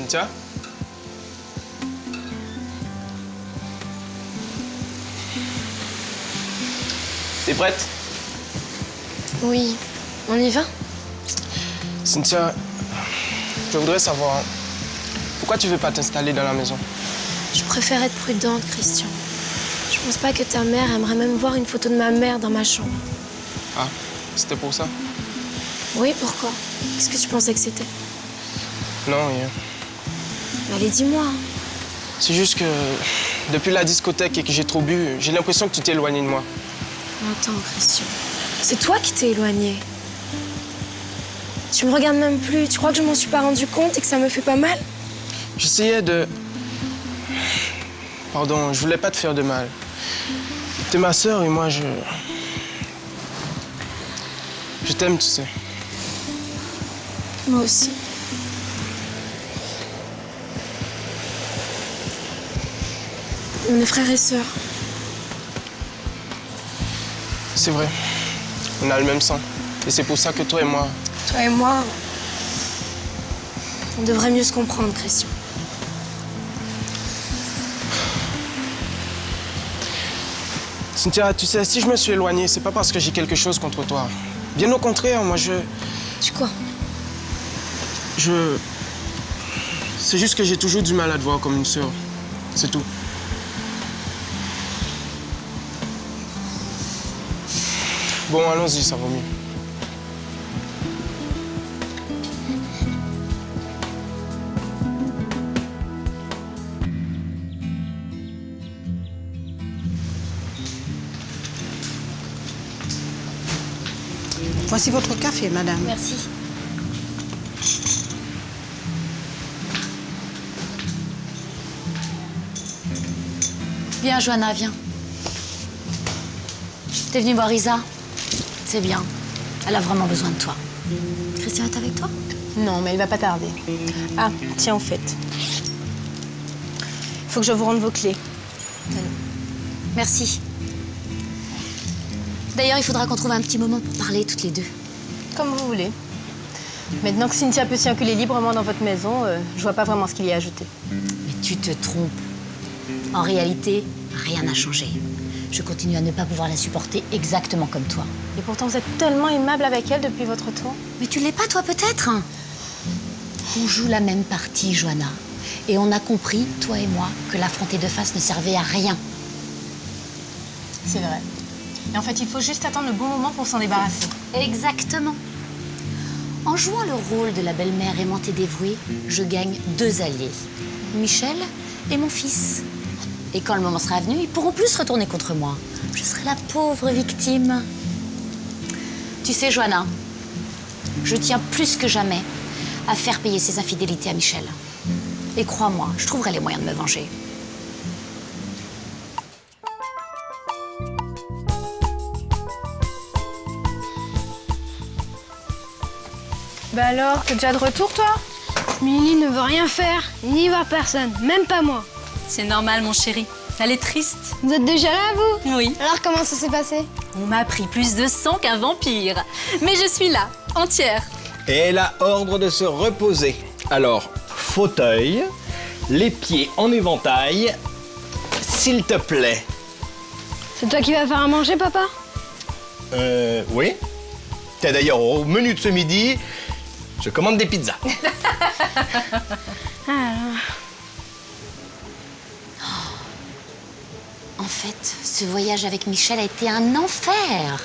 Cynthia? T'es prête? Oui. On y va? Cynthia, je voudrais savoir, pourquoi tu veux pas t'installer dans la maison? Je préfère être prudente, Christian. Je pense pas que ta mère aimerait même voir une photo de ma mère dans ma chambre. Ah, c'était pour ça? Oui, pourquoi? Qu'est-ce que tu pensais que c'était? Non, rien. Allez, dis-moi. C'est juste que depuis la discothèque et que j'ai trop bu, j'ai l'impression que tu t'es éloigné de moi. Attends, Christian. C'est toi qui t'es éloigné. Tu me regardes même plus. Tu crois que je m'en suis pas rendu compte et que ça me fait pas mal? J'essayais de... Pardon, je voulais pas te faire de mal. T'es ma sœur et moi, je t'aime, tu sais. Moi aussi. On est frères et sœurs. C'est vrai. On a le même sang. Et c'est pour ça que toi et moi... Toi et moi, on devrait mieux se comprendre, Christian. Cynthia, tu sais, si je me suis éloigné, c'est pas parce que j'ai quelque chose contre toi. Bien au contraire, moi, Tu quoi? C'est juste que j'ai toujours du mal à te voir comme une sœur. C'est tout. Bon, allons-y, ça vaut mieux. Voici votre café, madame. Merci. Viens, Johanna, viens. T'es venue voir Isa? C'est bien. Elle a vraiment besoin de toi. Christian est avec toi? Non, mais il va pas tarder. Ah, tiens, en fait. Il faut que je vous rende vos clés. Merci. D'ailleurs, il faudra qu'on trouve un petit moment pour parler toutes les deux. Comme vous voulez. Maintenant que Cynthia peut circuler librement dans votre maison, je vois pas vraiment ce qu'il y a à ajouter. Mais tu te trompes. En réalité, rien n'a changé. Je continue à ne pas pouvoir la supporter exactement comme toi. Et pourtant, vous êtes tellement aimable avec elle depuis votre retour. Mais tu l'es pas, toi, peut-être? On joue la même partie, Johanna. Et on a compris, toi et moi, que l'affronter de face ne servait à rien. C'est vrai. Et en fait, il faut juste attendre le bon moment pour s'en débarrasser. Exactement. En jouant le rôle de la belle-mère aimante et dévouée, je gagne 2 alliés. Michel et mon fils. Et quand le moment sera venu, ils pourront plus se retourner contre moi. Je serai la pauvre victime. Tu sais, Johanna, je tiens plus que jamais à faire payer ses infidélités à Michel. Et crois-moi, je trouverai les moyens de me venger. Bah alors, t'es déjà de retour, toi? Mini ne veut rien faire, ni voir personne, même pas moi. C'est normal, mon chéri. Elle est triste. Vous êtes déjà là, vous? Oui. Alors comment ça s'est passé? On m'a pris plus de sang qu'un vampire. Mais je suis là, entière. Et elle a ordre de se reposer. Alors, fauteuil, les pieds en éventail, s'il te plaît. C'est toi qui vas faire à manger, papa? Oui. Tiens, d'ailleurs, au menu de ce midi, je commande des pizzas. En fait, ce voyage avec Michel a été un enfer.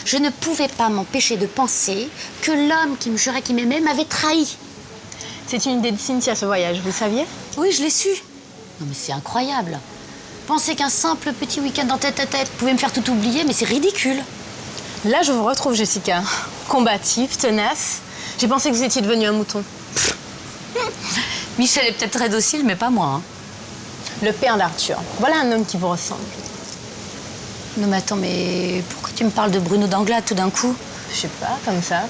Je ne pouvais pas m'empêcher de penser que l'homme qui me jurait qu'il m'aimait m'avait trahi. C'est une idée de Cynthia, ce voyage, vous saviez? Oui, je l'ai su. Non, mais c'est incroyable. Penser qu'un simple petit week-end en tête-à-tête pouvait me faire tout oublier, mais c'est ridicule. Là, je vous retrouve, Jessica. Combative, tenace. J'ai pensé que vous étiez devenue un mouton. Michel est peut-être très docile, mais pas moi. Hein. Le père d'Arthur. Voilà un homme qui vous ressemble. Non, mais attends, mais pourquoi tu me parles de Bruno Danglade tout d'un coup? Je sais pas, comme ça.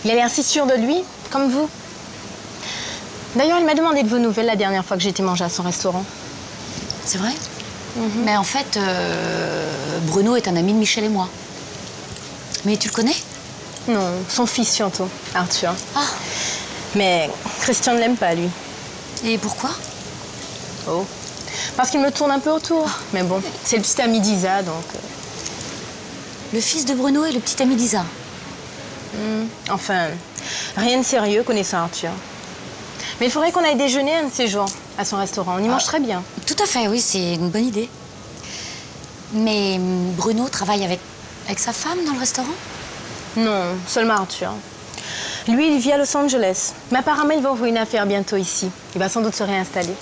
Il a l'air si sûr de lui, comme vous. D'ailleurs, il m'a demandé de vos nouvelles la dernière fois que j'ai été manger à son restaurant. C'est vrai? Mais en fait, Bruno est un ami de Michel et moi. Mais tu le connais? Non, son fils surtout, Arthur. Ah. Mais Christian ne l'aime pas, lui. Et pourquoi? Oh. Parce qu'il me tourne un peu autour. Mais bon, c'est le petit ami d'Isa, donc... Le fils de Bruno et le petit ami d'Isa. Enfin, rien de sérieux connaissant Arthur. Mais il faudrait qu'on aille déjeuner un de ces jours à son restaurant. On y mange très bien. Tout à fait, oui, c'est une bonne idée. Mais Bruno travaille avec sa femme dans le restaurant? Non, seulement Arthur. Lui, il vit à Los Angeles. Mais apparemment, il va ouvrir une affaire bientôt ici. Il va sans doute se réinstaller.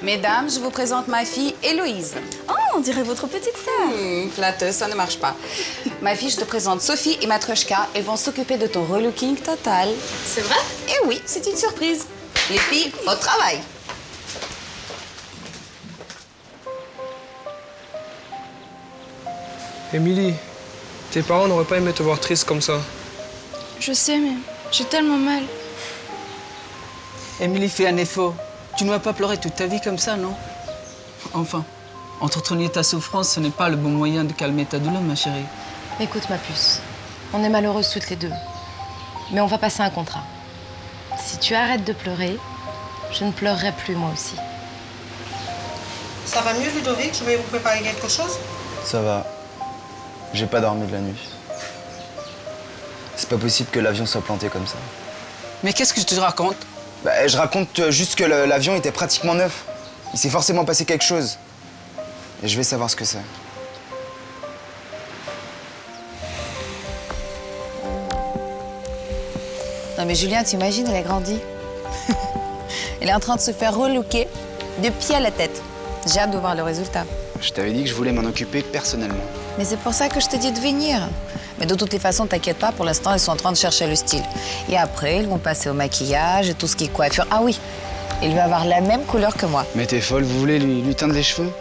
Mesdames, je vous présente ma fille Héloïse. Oh, on dirait votre petite sœur. Flatteuse, ça ne marche pas. Ma fille, je te présente Sophie et Matrochka. Elles vont s'occuper de ton relooking total. C'est vrai? Eh oui, c'est une surprise. Les filles, au travail. Émilie, tes parents n'auraient pas aimé te voir triste comme ça. Je sais, mais j'ai tellement mal. Émilie, fais un effort. Tu ne vas pas pleurer toute ta vie comme ça, non? Enfin, entretenir ta souffrance, ce n'est pas le bon moyen de calmer ta douleur, ma chérie. Écoute, ma puce, on est malheureuses toutes les deux. Mais on va passer un contrat. Si tu arrêtes de pleurer, je ne pleurerai plus moi aussi. Ça va mieux, Ludovic? Je vais vous préparer quelque chose? Ça va. J'ai pas dormi de la nuit. C'est pas possible que l'avion soit planté comme ça. Mais qu'est-ce que je te raconte? Bah, je raconte juste que l'avion était pratiquement neuf. Il s'est forcément passé quelque chose. Et je vais savoir ce que c'est. Non mais Julien, t'imagines, elle a grandi. Elle est en train de se faire relooker de pied à la tête. J'ai hâte de voir le résultat. Je t'avais dit que je voulais m'en occuper personnellement. Mais c'est pour ça que je t'ai dit de venir. Mais de toutes les façons, t'inquiète pas, pour l'instant, ils sont en train de chercher le style. Et après, ils vont passer au maquillage et tout ce qui est coiffure. Ah oui, il va avoir la même couleur que moi. Mais t'es folle, vous voulez lui teindre les cheveux?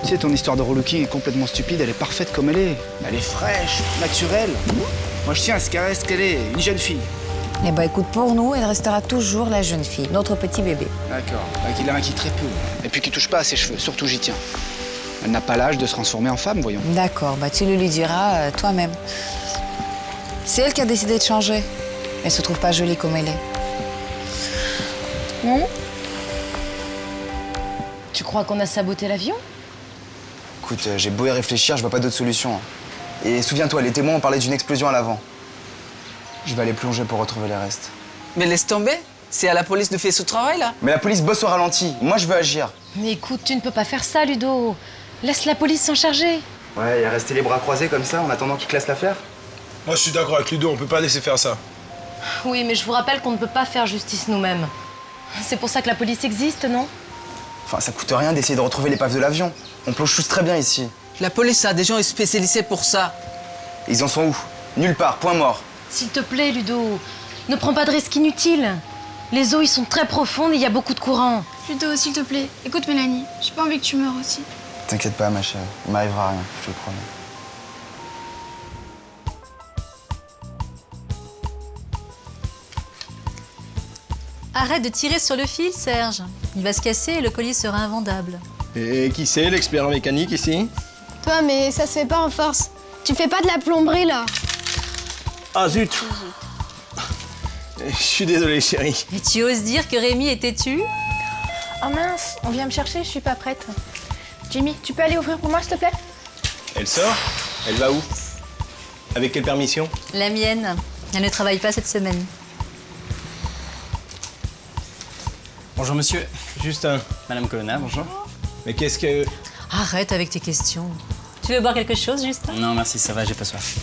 Tu sais, ton histoire de relooking est complètement stupide, elle est parfaite comme elle est. Elle est fraîche, naturelle. Moi, je tiens à ce qu'elle reste qu'elle est, une jeune fille. Eh ben écoute, pour nous, elle restera toujours la jeune fille, notre petit bébé. D'accord, qu'il la inquiète très peu. Et puis qu'il touche pas à ses cheveux, surtout j'y tiens. Elle n'a pas l'âge de se transformer en femme, voyons. D'accord, bah tu le lui diras toi-même. C'est elle qui a décidé de changer. Elle se trouve pas jolie comme elle est. Tu crois qu'on a saboté l'avion? Écoute, j'ai beau y réfléchir, je vois pas d'autre solution. Et souviens-toi, les témoins ont parlé d'une explosion à l'avant. Je vais aller plonger pour retrouver les restes. Mais laisse tomber. C'est à la police de faire ce travail, là. Mais la police bosse au ralenti. Moi, je veux agir. Mais écoute, tu ne peux pas faire ça, Ludo. Laisse la police s'en charger. Ouais, et rester les bras croisés comme ça en attendant qu'ils classent l'affaire? Moi, je suis d'accord avec Ludo, on peut pas laisser faire ça. Oui, mais je vous rappelle qu'on ne peut pas faire justice nous-mêmes. C'est pour ça que la police existe, non? Enfin, ça coûte rien d'essayer de retrouver l'épave de l'avion. On plonge tous très bien ici. La police a des gens spécialisés pour ça. Ils en sont où? Nulle part, point mort. S'il te plaît, Ludo, ne prends pas de risques inutiles. Les eaux, ils sont très profondes et il y a beaucoup de courant. Ludo, s'il te plaît, écoute Mélanie. J'ai pas envie que tu meures aussi. T'inquiète pas, ma chérie. Il m'arrivera rien, je te le promets. Arrête de tirer sur le fil, Serge. Il va se casser et le collier sera invendable. Et qui c'est l'expert en mécanique ici? Toi, mais ça se fait pas en force. Tu fais pas de la plomberie, là. Ah zut! Je suis désolé, chérie. Mais tu oses dire que Rémi est têtu? Oh mince, on vient me chercher, je suis pas prête. Jimmy, tu peux aller ouvrir pour moi, s'il te plaît? Elle sort? Elle va où? Avec quelle permission? La mienne. Elle ne travaille pas cette semaine. Bonjour monsieur. Justin. Madame Colonna, bonjour. Mais qu'est-ce que... Arrête avec tes questions. Tu veux boire quelque chose, Justin? Non merci, ça va, j'ai pas soif.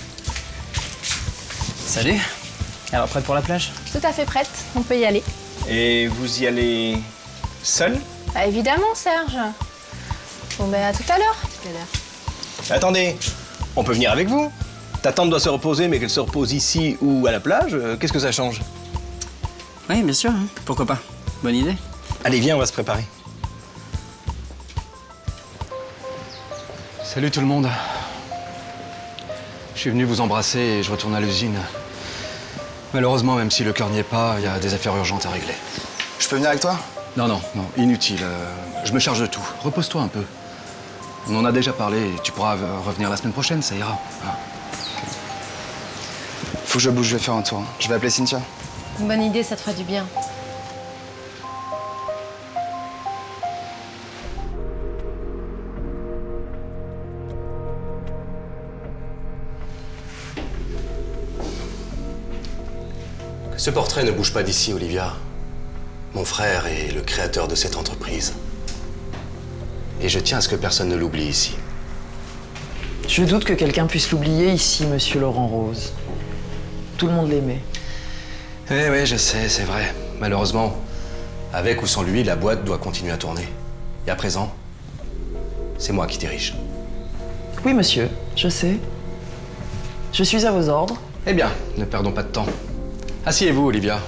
Salut. Alors prête pour la plage? Tout à fait prête, on peut y aller. Et vous y allez seul? Bah évidemment, Serge. Bon ben à tout à l'heure. Attendez, on peut venir avec vous? Ta tante doit se reposer, mais qu'elle se repose ici ou à la plage, qu'est-ce que ça change? Oui, bien sûr, hein. Pourquoi pas? Bonne idée. Allez, viens, on va se préparer. Salut tout le monde. Je suis venu vous embrasser et je retourne à l'usine. Malheureusement, même si le cœur n'y est pas, il y a des affaires urgentes à régler. Je peux venir avec toi? Non, non, non, inutile. Je me charge de tout. Repose-toi un peu. On en a déjà parlé et tu pourras revenir la semaine prochaine, ça ira. Ah. Faut que je bouge, je vais faire un tour. Hein. Je vais appeler Cynthia. Une bonne idée, ça te fera du bien. Que ce portrait ne bouge pas d'ici, Olivia. Mon frère est le créateur de cette entreprise. Et je tiens à ce que personne ne l'oublie ici. Je doute que quelqu'un puisse l'oublier ici, monsieur Laurent Rose. Tout le monde l'aimait. Oui, je sais, c'est vrai. Malheureusement, avec ou sans lui, la boîte doit continuer à tourner. Et à présent, c'est moi qui dirige. Oui, monsieur, je sais. Je suis à vos ordres. Eh bien, ne perdons pas de temps. Asseyez-vous, Olivia.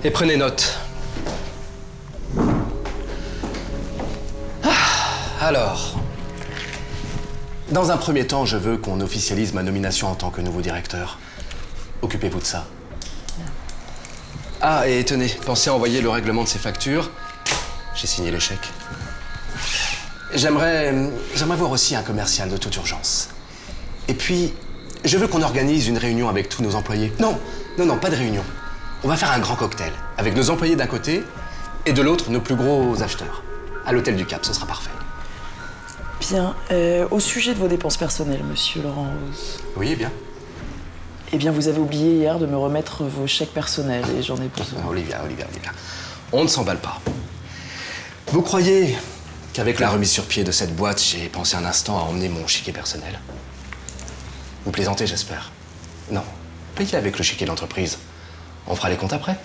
Et prenez note. Alors, dans un premier temps, je veux qu'on officialise ma nomination en tant que nouveau directeur. Occupez-vous de ça. Ah, et tenez, pensez à envoyer le règlement de ces factures. J'ai signé les chèques. J'aimerais voir aussi un commercial de toute urgence. Et puis, je veux qu'on organise une réunion avec tous nos employés. Non, pas de réunion. On va faire un grand cocktail avec nos employés d'un côté et de l'autre nos plus gros acheteurs. À l'hôtel du Cap, ce sera parfait. Bien. Au sujet de vos dépenses personnelles, monsieur Laurent Rose. Oui, bien. Eh bien, vous avez oublié hier de me remettre vos chèques personnels et j'en ai besoin. Olivia. On ne s'emballe pas. Vous croyez qu'avec la remise sur pied de cette boîte, j'ai pensé un instant à emmener mon chéquier personnel? Vous plaisantez, j'espère. Non. Payez avec le chéquier d'entreprise. On fera les comptes après.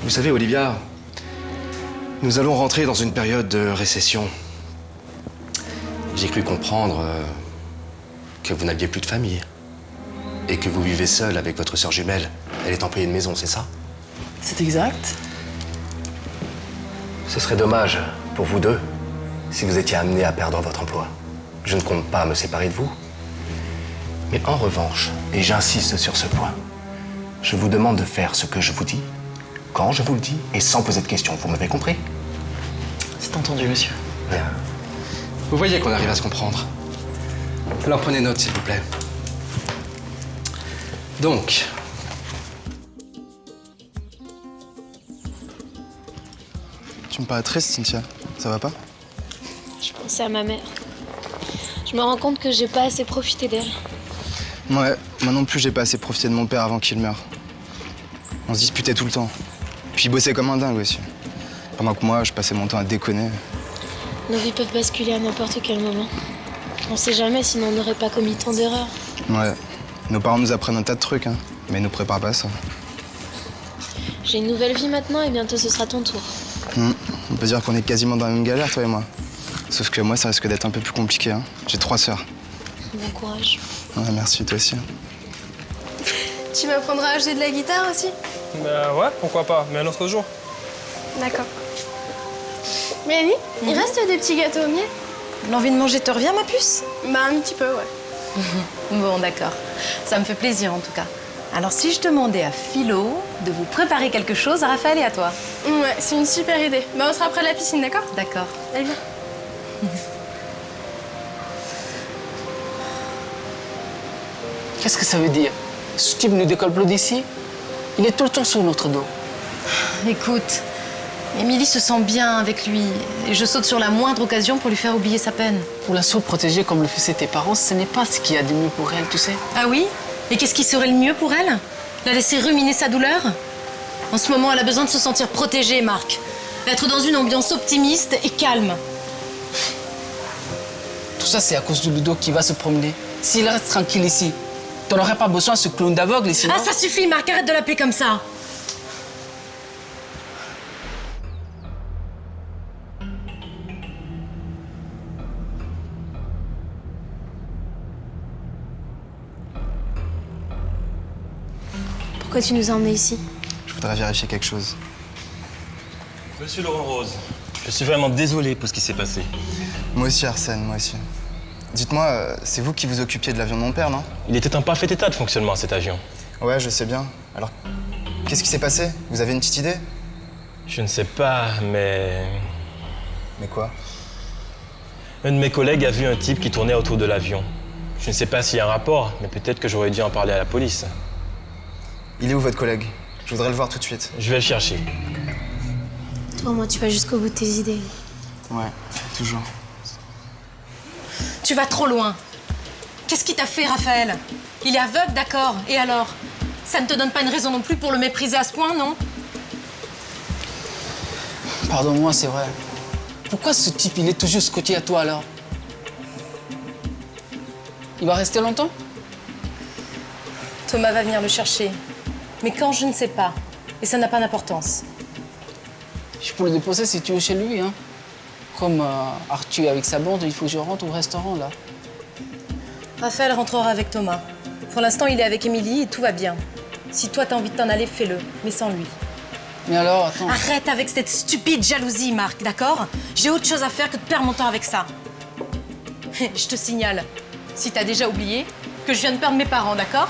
Vous savez, Olivia, nous allons rentrer dans une période de récession. J'ai cru comprendre que vous n'aviez plus de famille et que vous vivez seul avec votre sœur jumelle. Elle est employée de maison, c'est ça? C'est exact. Ce serait dommage pour vous deux si vous étiez amenés à perdre votre emploi. Je ne compte pas me séparer de vous. Mais en revanche, et j'insiste sur ce point, je vous demande de faire ce que je vous dis, quand je vous le dis, et sans poser de questions. Vous m'avez compris? C'est entendu, monsieur. Bien. Vous voyez qu'on arrive à se comprendre. Alors prenez note, s'il vous plaît. Donc... Tu me parais triste, Cynthia. Ça va pas? Je pensais à ma mère. Je me rends compte que j'ai pas assez profité d'elle. Ouais, moi non plus, j'ai pas assez profité de mon père avant qu'il meure. On se disputait tout le temps. Puis il bossait comme un dingue aussi. Pendant que moi, je passais mon temps à déconner. Nos vies peuvent basculer à n'importe quel moment. On sait jamais, sinon on n'aurait pas commis tant d'erreurs. Ouais, nos parents nous apprennent un tas de trucs, hein, mais ils nous préparent pas à ça. J'ai une nouvelle vie maintenant et bientôt ce sera ton tour. On peut dire qu'on est quasiment dans la même galère, toi et moi. Sauf que moi, ça risque d'être un peu plus compliqué. Hein. J'ai 3 sœurs. Bon courage. Ouais, merci, toi aussi. Tu m'apprendras à jouer de la guitare aussi? Bah ouais, pourquoi pas, mais un autre jour. D'accord. Mélanie, il reste des petits gâteaux au miel? L'envie de manger te revient, ma puce? Bah un petit peu, ouais. Bon, d'accord. Ça me fait plaisir, en tout cas. Alors, si je demandais à Philo de vous préparer quelque chose à Raphaël et à toi? Ouais, c'est une super idée. Bah, on sera près de la piscine, d'accord? D'accord. Allez, viens. Qu'est-ce que ça veut dire? Ce type ne décolle plus d'ici? Il est tout le temps sur notre dos. Écoute, Émilie se sent bien avec lui. Et je saute sur la moindre occasion pour lui faire oublier sa peine. Pour la surprotéger comme le faisaient tes parents, ce n'est pas ce qu'il y a de mieux pour elle, tu sais. Ah oui? Et qu'est-ce qui serait le mieux pour elle? La laisser ruminer sa douleur? En ce moment, elle a besoin de se sentir protégée, Marc. Être dans une ambiance optimiste et calme. Tout ça, c'est à cause de Ludo qui va se promener. S'il reste tranquille ici, tu n'aurais pas besoin de ce clown d'aveugle ici, non? Ah, ça suffit, Marc, arrête de l'appeler comme ça. Pourquoi tu nous as emmenés ici? Je voudrais vérifier quelque chose. Monsieur Laurent Rose, je suis vraiment désolé pour ce qui s'est passé. Moi aussi, Arsène, moi aussi. Dites-moi, c'est vous qui vous occupiez de l'avion de mon père, non? Il était en parfait état de fonctionnement, cet avion. Ouais, je sais bien. Alors, Qu'est-ce qui s'est passé? Vous avez une petite idée? Je ne sais pas, mais... Mais quoi? Un de mes collègues a vu un type qui tournait autour de l'avion. Je ne sais pas s'il y a un rapport, mais peut-être que j'aurais dû en parler à la police. Il est où votre collègue? Je voudrais le voir tout de suite. Je vais le chercher. Toi, moi, tu vas jusqu'au bout de tes idées. Ouais, toujours. Tu vas trop loin. Qu'est-ce qui t'a fait, Raphaël? Il est aveugle, d'accord. Et alors? Ça ne te donne pas une raison non plus pour le mépriser à ce point, non? Pardonne-moi, c'est vrai. Pourquoi ce type, il est toujours scotché à toi, alors? Il va rester longtemps? Thomas va venir le chercher. Mais quand, je ne sais pas. Et ça n'a pas d'importance. Je peux le déposer si tu veux chez lui, hein. Comme Arthur avec sa bande, il faut que je rentre au restaurant, là. Raphaël rentrera avec Thomas. Pour l'instant, il est avec Émilie et tout va bien. Si toi, t'as envie de t'en aller, fais-le. Mais sans lui. Mais alors, attends... Arrête avec cette stupide jalousie, Marc, d'accord? J'ai autre chose à faire que de perdre mon temps avec ça. Je te signale, si t'as déjà oublié, que je viens de perdre mes parents, d'accord?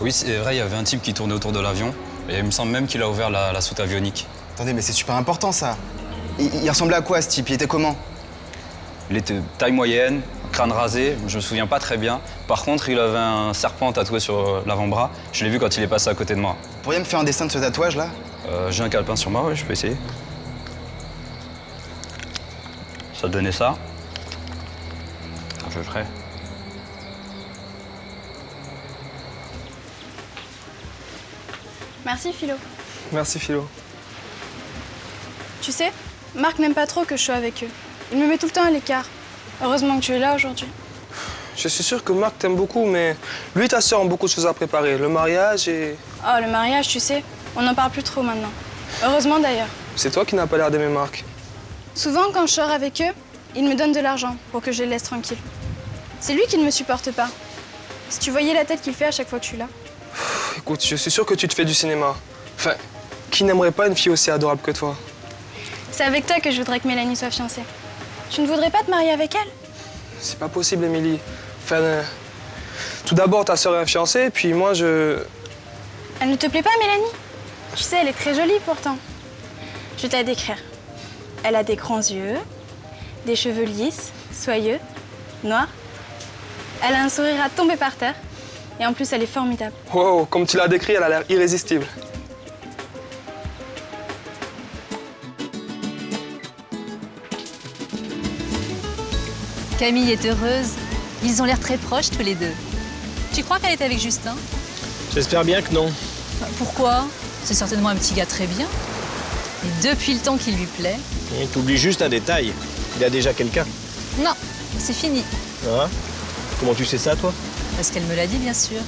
Oui, c'est vrai, il y avait un type qui tournait autour de l'avion. Et il me semble même qu'il a ouvert la soute avionique. Attendez, mais c'est super important, ça. Il ressemblait à quoi, ce type? Il était comment? Il était taille moyenne, crâne rasé, je me souviens pas très bien. Par contre, il avait un serpent tatoué sur l'avant-bras. Je l'ai vu quand il est passé à côté de moi. Vous pourriez me faire un dessin de ce tatouage-là? J'ai un calepin sur moi, oui, je peux essayer. Ça donnait ça. À peu près. Merci, Philo. Merci, Philo. Tu sais, Marc n'aime pas trop que je sois avec eux. Il me met tout le temps à l'écart. Heureusement que tu es là aujourd'hui. Je suis sûr que Marc t'aime beaucoup, mais lui et ta sœur ont beaucoup de choses à préparer. Le mariage et... Oh, le mariage, tu sais, on n'en parle plus trop maintenant. Heureusement d'ailleurs. C'est toi qui n'as pas l'air d'aimer Marc. Souvent, quand je sors avec eux, ils me donnent de l'argent pour que je les laisse tranquilles. C'est lui qui ne me supporte pas. Si tu voyais la tête qu'il fait à chaque fois que je suis là. Écoute, je suis sûr que tu te fais du cinéma. Enfin, qui n'aimerait pas une fille aussi adorable que toi? C'est avec toi que je voudrais que Mélanie soit fiancée. Tu ne voudrais pas te marier avec elle? C'est pas possible, Émilie. Enfin, tout d'abord, ta sœur est fiancée, puis moi, je... Elle ne te plaît pas, Mélanie? Tu sais, elle est très jolie pourtant. Je vais te la décrire. Elle a des grands yeux, des cheveux lisses, soyeux, noirs. Elle a un sourire à tomber par terre. Et en plus, elle est formidable. Wow, comme tu l'as décrit, elle a l'air irrésistible. Camille est heureuse. Ils ont l'air très proches tous les deux. Tu crois qu'elle est avec Justin? J'espère bien que non. Pourquoi? C'est certainement un petit gars très bien. Et depuis le temps qu'il lui plaît. T'oublies juste un détail. Il a déjà quelqu'un. Non, c'est fini. Ah. Comment tu sais ça, toi? Parce qu'elle me l'a dit, bien sûr.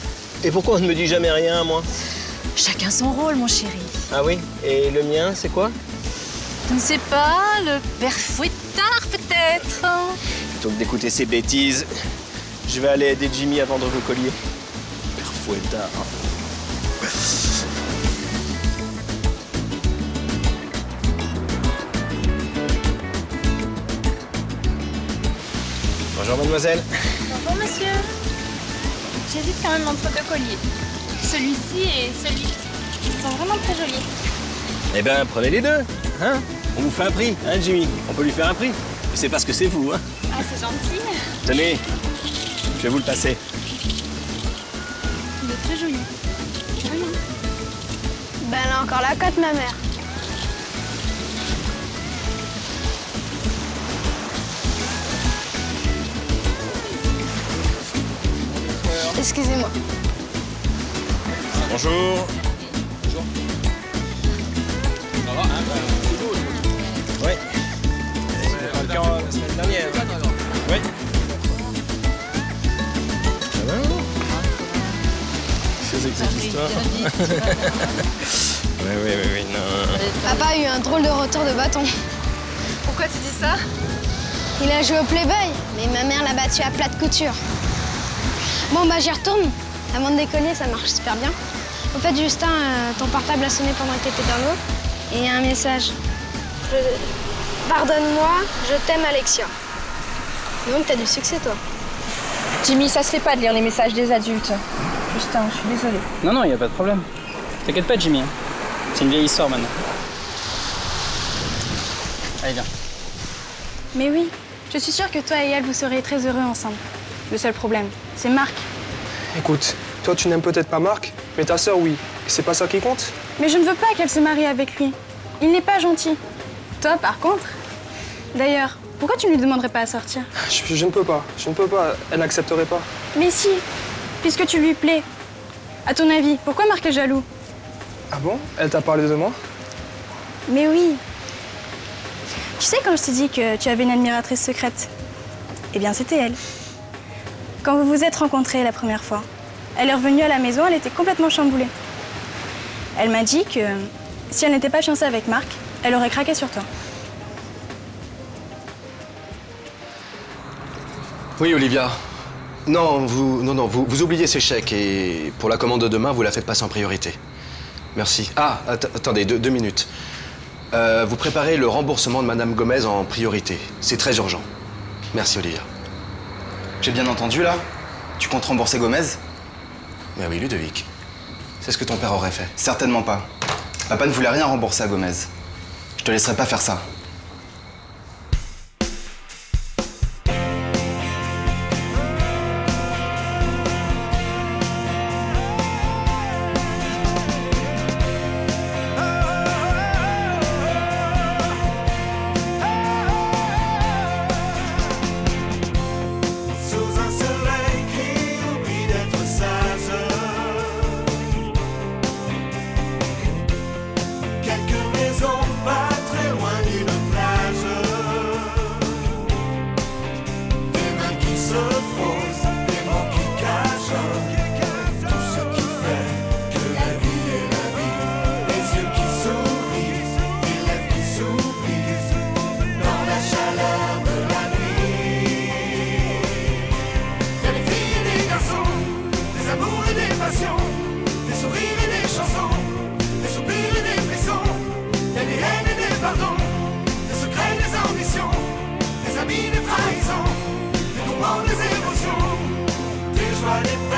Et pourquoi on ne me dit jamais rien, moi? Chacun son rôle, mon chéri. Ah oui? Et le mien, c'est quoi? Je ne sais pas, le père Fouettard, peut-être. Plutôt que d'écouter ces bêtises, je vais aller aider Jimmy à vendre vos colliers. Père Fouettard. Bonjour, mademoiselle. Bonjour, monsieur. J'hésite quand même entre deux colliers. Celui-ci et celui-ci. Ils sont vraiment très jolis. Eh ben, prenez les deux, hein? On vous fait un prix, hein, Jimmy? On peut lui faire un prix. Je sais pas ce que c'est, vous, hein? Ah, c'est gentil. Tenez, je vais vous le passer. Il est très joli. Joli. Ben, elle a encore la cote, ma mère. Excusez-moi. Bonjour. Bonjour. Ça va, hein? Oui. C'était pas le cas la semaine dernière. Oui. Ça va? C'est que cette histoire. Oui, non. Papa a eu un drôle de retour de bâton. Pourquoi tu dis ça? Il a joué au Playboy, mais ma mère l'a battu à plat de couture. Bon, bah j'y retourne. Avant de décoller, ça marche super bien. Au fait, Justin, ton portable a sonné pendant que t'étais dans l'eau. Et il y a un message. Pardonne-moi, je t'aime, Alexia. Donc, t'as du succès, toi. Jimmy, ça se fait pas de lire les messages des adultes. Justin, je suis désolée. Non, non, il a pas de problème. T'inquiète pas, Jimmy. C'est une vieille histoire maintenant. Allez, viens. Mais oui, je suis sûre que toi et elle, vous serez très heureux ensemble. Le seul problème, c'est Marc. Écoute, toi tu n'aimes peut-être pas Marc, mais ta sœur oui. Et c'est pas ça qui compte? Mais je ne veux pas qu'elle se marie avec lui. Il n'est pas gentil. Toi, par contre. D'ailleurs, pourquoi tu ne lui demanderais pas à sortir? Je ne peux pas, elle n'accepterait pas. Mais si, puisque tu lui plais. À ton avis, pourquoi Marc est jaloux? Ah bon? Elle t'a parlé de moi? Mais oui. Tu sais quand je t'ai dit que tu avais une admiratrice secrète? Eh bien, c'était elle. Quand vous vous êtes rencontrés la première fois, elle est revenue à la maison, elle était complètement chamboulée. Elle m'a dit que si elle n'était pas fiancée avec Marc, elle aurait craqué sur toi. Oui, Olivia. Non, vous oubliez ces chèques et pour la commande de demain, vous la faites passer en priorité. Merci. Ah, attendez, deux minutes. Vous préparez le remboursement de Madame Gomez en priorité. C'est très urgent. Merci, Olivia. J'ai bien entendu, là? Tu comptes rembourser Gomez? Mais oui, Ludovic. C'est ce que ton père aurait fait. Certainement pas. Papa ne voulait rien rembourser à Gomez. Je te laisserai pas faire ça. Des amis, des trahisons, des tourments, des émotions, des joies, des